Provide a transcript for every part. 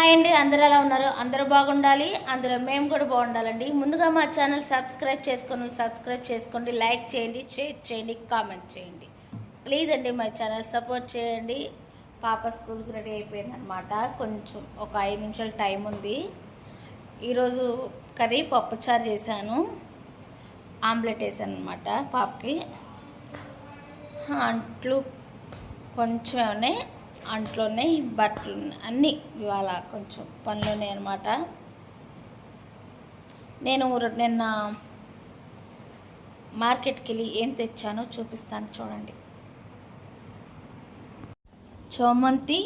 Hi అండి, అందరూ ఎలా ఉన్నారు? అందరూ బాగుండాలి, అందులో మేము కూడా బాగుండాలండి. ముందుగా మా ఛానల్ సబ్స్క్రైబ్ చేసుకోండి, లైక్ చేయండి, షేర్ చేయండి, కామెంట్ చేయండి. ప్లీజ్ అండి మా ఛానల్ సపోర్ట్ చేయండి. పాప స్కూల్కి రెడీ అయిపోయింది అనమాట. కొంచెం ఒక 5 నిమిషాలు టైం ఉంది. ఈరోజు కర్రీ పప్పుచారు చేశాను, ఆమ్లెట్ వేసాను అనమాట పాపకి. అంట్లు కొంచెం ఉన్నాయి, అంట్లోనే బట్టలు అన్నీ ఇవాళ కొంచెం పనులునే అనమాట. నేను నిన్న మార్కెట్కి వెళ్ళి ఏం తెచ్చానో చూపిస్తాను చూడండి. చామంతి,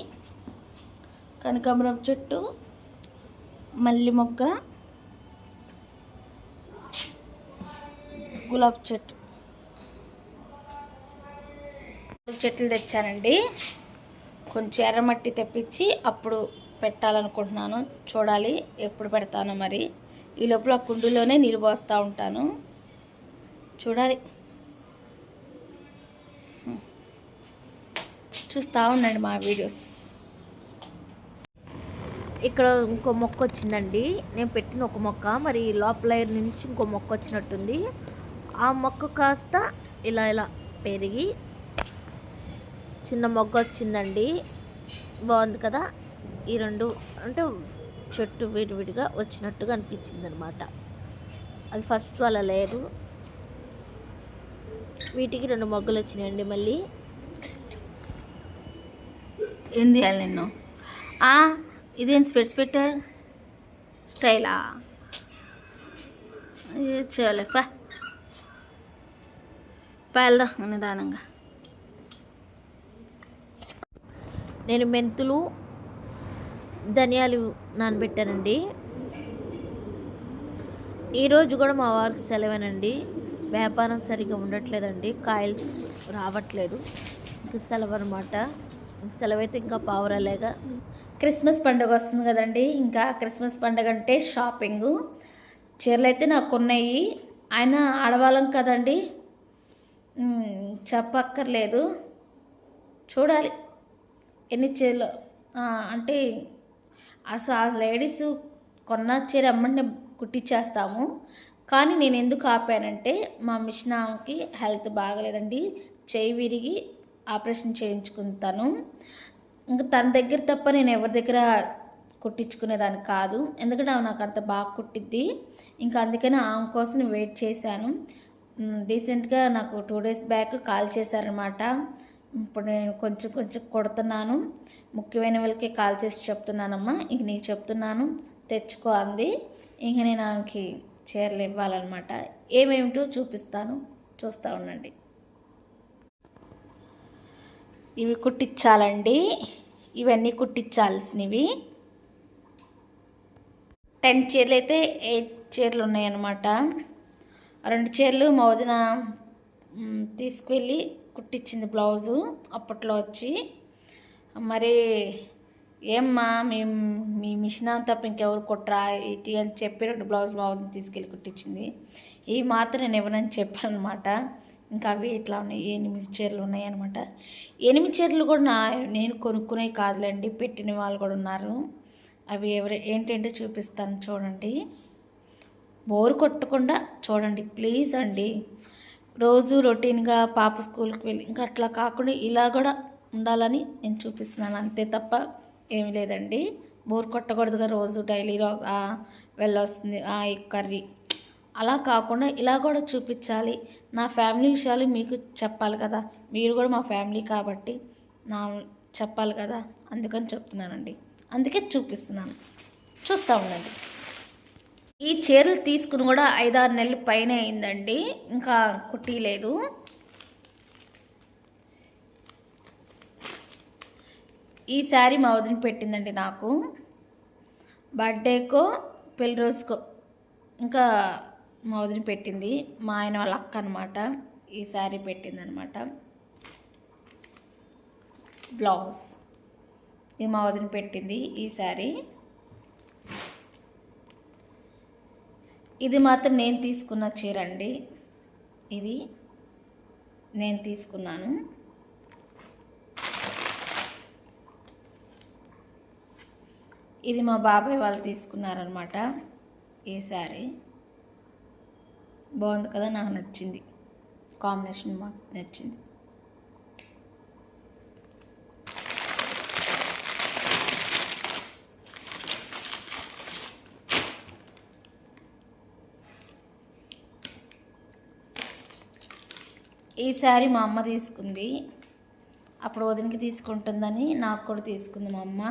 కనకాంబరం చెట్టు, మల్లి మొగ్గ, గులాబీ చెట్లు తెచ్చానండి. కొంచెం ఎర్రమట్టి తెప్పించి అప్పుడు పెట్టాలనుకుంటున్నాను. చూడాలి ఎప్పుడు పెడతానో మరి. ఈ లోపల కుండీలోనే నీళ్ళు పోస్తూ ఉంటాను, చూడాలి. చూస్తూ ఉండండి మా వీడియోస్. ఇక్కడ ఇంకో మొక్క వచ్చిందండి. నేను పెట్టిన ఒక మొక్క మరి లోపల నుంచి ఇంకో మొక్క వచ్చినట్టుంది. ఆ మొక్క కాస్త ఇలా ఇలా పెరిగి చిన్న మొగ్గ వచ్చిందండి. బాగుంది కదా. ఈ రెండు అంటే చెట్టు విడివిడిగా వచ్చినట్టుగా అనిపించింది అనమాట. అది ఫస్ట్ అలా లేదు. వీటికి 2 మొగ్గలు వచ్చినాయండి. మళ్ళీ ఏం చేయాలి నేను? ఇదేం స్పెట్స్ పెట్టా స్టైలా? చేయాలి వెళ్దాం నిదానంగా. నేను మెంతులు, ధనియాలు నానబెట్టానండి. ఈరోజు కూడా మా వారికి సెలవేనండి. వ్యాపారం సరిగ్గా ఉండట్లేదండి, కాయలు రావట్లేదు. ఇంకా సెలవు అనమాట. ఇంక సెలవైతే ఇంకా పావురాలేగా. క్రిస్మస్ పండుగ వస్తుంది కదండి. ఇంకా క్రిస్మస్ పండుగ అంటే షాపింగు. చీరలు అయితే నాకు ఉన్నాయి. ఆయన ఆడవాళ్ళం కదండి, చెప్పక్కర్లేదు. చూడాలి ఎన్ని చీరలు అంటే అసలు ఆ లేడీస్ కొన్న చీర అమ్మని కుట్టించేస్తాము. కానీ నేను ఎందుకు ఆపానంటే మా మిషన్ ఆమెకి హెల్త్ బాగలేదండి, చేయి విరిగి ఆపరేషన్ చేయించుకుంటాను. ఇంకా తన దగ్గర తప్ప నేను ఎవరి దగ్గర కుట్టించుకునేదాన్ని కాదు, ఎందుకంటే ఆమె నాకు అంత బాగా కుట్టిద్ది. ఇంకా అందుకని ఆమె కోసం వెయిట్ చేశాను. రీసెంట్గా నాకు 2 డేస్ బ్యాక్ కాల్ చేశారనమాట. ఇప్పుడు నేను కొంచెం కొడుతున్నాను. ముఖ్యమైన వాళ్ళకి కాల్ చేసి చెప్తున్నానమ్మా, ఇంక నీకు చెప్తున్నాను తెచ్చుకో అంది. ఇంక నేను ఆమెకి చీరలు ఇవ్వాలన్నమాట. ఏమేమిటో చూపిస్తాను, చూస్తూ ఉండండి. ఇవి కుట్టించాలండి, ఇవన్నీ కుట్టించాల్సినవి. 10 చీరలు అయితే 8 చీరలు ఉన్నాయన్నమాట. 2 చీరలు మా వదిన తీసుకువెళ్ళి కుట్టించింది బ్లౌజు అప్పట్లో వచ్చి. మరి ఏమ్మా మీ మిషన్ తప్ప ఇంకెవరు కుట్రా ఇటీ అని చెప్పి 2 బ్లౌజ్ మా వదిన తీసుకెళ్ళి కుట్టించింది. ఇవి మాత్రం నేను ఇవ్వనని చెప్పాను అనమాట. ఇంకా అవి ఇట్లా ఉన్నాయి, 8 చీరలు ఉన్నాయి అనమాట. 8 చీరలు కూడా నేను కొనుక్కునే కాదులేండి, పెట్టిన వాళ్ళు కూడా ఉన్నారు. అవి ఏంటంటే చూపిస్తాను చూడండి. బోరు కొట్టకుండా చూడండి ప్లీజ్ అండి. రోజు రొటీన్గా పాప స్కూల్కి వెళ్ళి ఇంకా అట్లా కాకుండా ఇలా కూడా ఉండాలని నేను చూపిస్తున్నాను, అంతే తప్ప ఏమి లేదండి. బోర్ కొట్టకూడదుగా, రోజు డైలీ వెళ్ళొస్తుంది ఈ కర్రీ అలా కాకుండా ఇలా కూడా చూపించాలి. నా ఫ్యామిలీ విషయాలు మీకు చెప్పాలి కదా, మీరు కూడా మా ఫ్యామిలీ కాబట్టి నా చెప్పాలి కదా, అందుకని చెప్తున్నానండి. అందుకే చూపిస్తున్నాను, చూస్తూ ఉండండి. ఈ చీరలు తీసుకుని కూడా 5-6 నెలల పైన అయిందండి, ఇంకా కుట్టిలేదు. ఈ శారీ మా వదిన పెట్టిందండి నాకు, బర్త్డేకో పెళ్లి రోజుకో ఇంకా మా వదిన పెట్టింది. మా ఆయన వాళ్ళ అక్క అనమాట ఈ శారీ పెట్టిందనమాట. బ్లౌజ్ ఇది మా వదిన పెట్టింది ఈ శారీ. ఇది మాత్రం నేను తీసుకున్న చీర అండి, ఇది నేను తీసుకున్నాను. ఇది మా బాబాయ్ వాళ్ళు తీసుకున్నారనమాట. ఈ శారీ బాగుంది కదా, నాకు నచ్చింది, కాంబినేషన్ మాకు నచ్చింది. ఈ శారీ మా అమ్మ తీసుకుంది, అప్పుడు వదినకి తీసుకుంటుందని నాకు కూడా తీసుకుంది మా అమ్మ.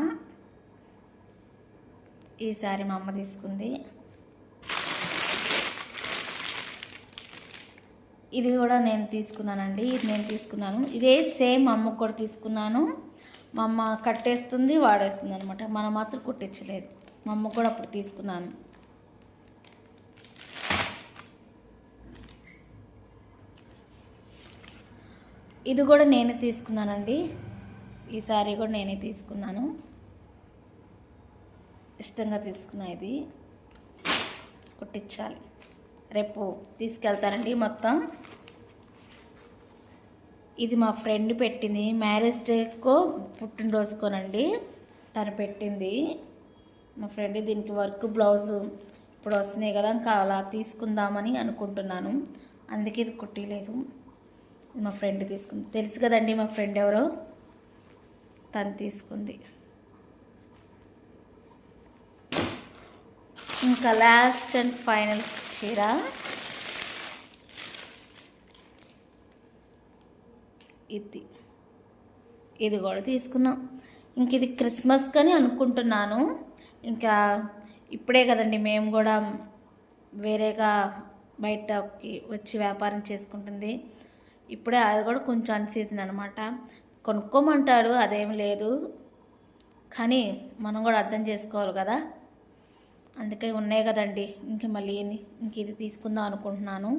ఈ శారీ మా అమ్మ తీసుకుంది. ఇది కూడా నేను తీసుకున్నానండి, ఇది నేను తీసుకున్నాను. ఇదే సేమ్ మా అమ్మకు కూడా తీసుకున్నాను. మా అమ్మ కట్టేస్తుంది, వాడేస్తుంది అనమాట. మనం మాత్రం కుట్టించలేదు. మా అమ్మకు కూడా అప్పుడు తీసుకున్నాను. ఇది కూడా నేనే తీసుకున్నానండి. ఈ శారీ కూడా నేనే తీసుకున్నాను, ఇష్టంగా తీసుకున్నా. ఇది కుట్టించాలి, రేపు తీసుకెళ్తానండి మొత్తం. ఇది మా ఫ్రెండ్ పెట్టింది, మ్యారేజ్ డేకో పుట్టినరోజుకోనండి తను పెట్టింది. మా ఫ్రెండ్ దీనికి వర్క్ బ్లౌజు ఇప్పుడు వస్తున్నాయి కదా, ఇంకా అలా తీసుకుందామని అనుకుంటున్నాను, అందుకే ఇది కుట్టిలేదు. మా ఫ్రెండ్ తీసుకుంది, తెలుసు కదండి మా ఫ్రెండ్ ఎవరో, తను తీసుకుంది. ఇంకా లాస్ట్ అండ్ ఫైనల్ చీర ఇది కూడా తీసుకున్నాం. ఇంక ఇది క్రిస్మస్ కానీ అనుకుంటున్నాను. ఇంకా ఇప్పుడే కదండి మేము కూడా వేరేగా బయటకి వచ్చి వ్యాపారం చేసుకుంటుంది. ఇప్పుడే అది కూడా కొంచెం అన్సీజన్ అనమాట. కొనుక్కోమంటాడు, అదేం లేదు, కానీ మనం కూడా అర్థం చేసుకోవాలి కదా. అందుకే ఉన్నాయి కదండి, ఇంక మళ్ళీ ఇంక ఇది తీసుకుందాం అనుకుంటున్నాను.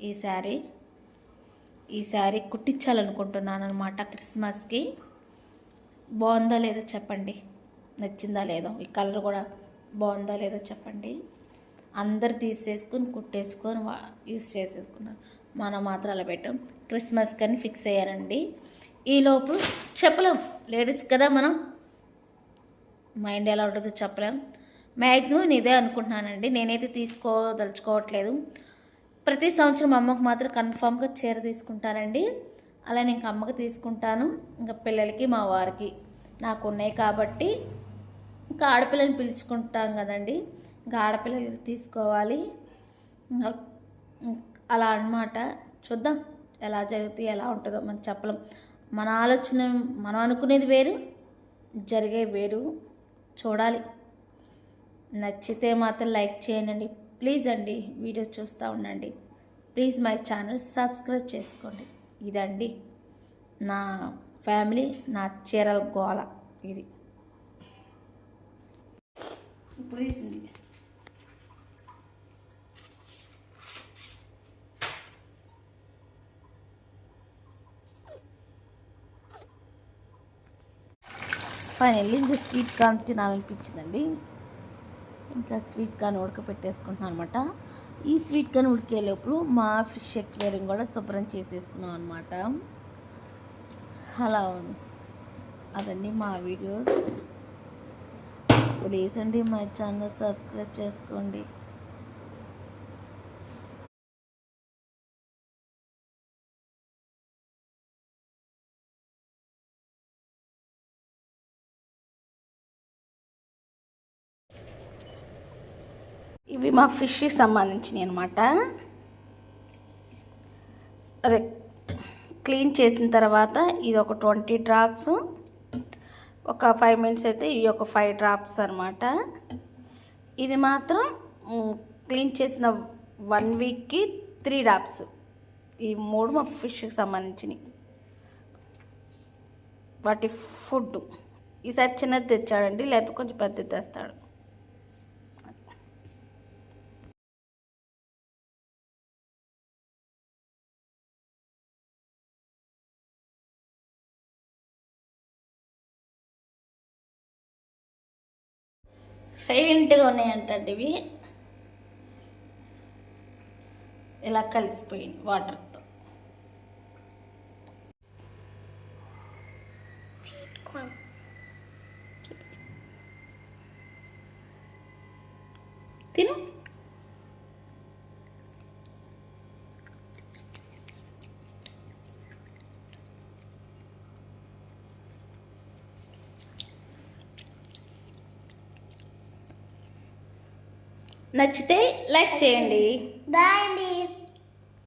ఈ శారీ కుట్టించాలనుకుంటున్నాను అనమాట క్రిస్మస్కి. బాగుందా లేదో చెప్పండి, నచ్చిందా లేదో, ఈ కలర్ కూడా బాగుందా లేదో చెప్పండి. అందరు తీసేసుకొని కుట్టేసుకొని యూస్ చేసేసుకున్నారు, మనం మాత్రం అలా పెట్టాం. క్రిస్మస్ కానీ ఫిక్స్ అయ్యానండి. ఈలోపు చెప్పలేం, లేడీస్ కదా మనం, మైండ్ ఎలా ఉంటుందో చెప్పలేం. మ్యాక్సిమం నేను ఇదే అనుకుంటున్నానండి, నేనైతే తీసుకోదలుచుకోవట్లేదు. ప్రతి సంవత్సరం అమ్మకు మాత్రం కన్ఫామ్గా చీర తీసుకుంటానండి. అలానే ఇంకా అమ్మకి తీసుకుంటాను, ఇంకా పిల్లలకి మా వారికి నాకు ఉన్నాయి కాబట్టి. ఇంకా ఆడపిల్లని పిలుచుకుంటాం కదండి, ఇంకా ఆడపిల్లలకి తీసుకోవాలి అలా అన్నమాట. చూద్దాం ఎలా జరుగుతాయి, ఎలా ఉంటుందో మనం చెప్పలేం. మన ఆలోచన, మనం అనుకునేది వేరు, జరిగే వేరు, చూడాలి. నచ్చితే మాత్రం లైక్ చేయండి ప్లీజ్ అండి, వీడియోస్ చూస్తూ ఉండండి ప్లీజ్. మై ఛానల్ సబ్స్క్రైబ్ చేసుకోండి. ఇదండి నా ఫ్యామిలీ, నా చీరల గోల ఇది. ఇప్పుడు తీసింది ఫైనల్లీ ఇంకా స్వీట్ కార్న్ తినాలనిపించిందండి. ఇంకా స్వీట్ కార్న్ ఉడకపెట్టేసుకుంటున్నాను అనమాట. ఈ స్వీట్ కార్న్ ఉడికేలోపు మా ఫిష్ ఎక్వేరియం కూడా శుభ్రం చేసేసుకున్నాం అనమాట. అలా అదండి మా వీడియో. ప్లీజ్ అండి మా ఛానల్ సబ్స్క్రైబ్ చేసుకోండి. ఇవి మా ఫిష్కి సంబంధించినవి అనమాట. అదే క్లీన్ చేసిన తర్వాత ఇది ఒక 20 డ్రాప్స్, ఒక 5 మినిట్స్ అయితే ఇవి ఒక 5 డ్రాప్స్ అనమాట. ఇది మాత్రం క్లీన్ చేసిన 1 వీక్కి 3 డ్రాప్స్. ఈ 3 మా ఫిష్కి సంబంధించినవి. వాటి ఫుడ్ ఈసారి చిన్నది తెచ్చాడండి, లేకపోతే కొంచెం పెద్దది తెస్తాడు. సైలెంట్గా ఉన్నాయంటండి ఇవి, ఇలా కలిసిపోయింది వాటర్తో. తిను. నచ్చితే లైక్ చేయండి. బాయ్ అండి.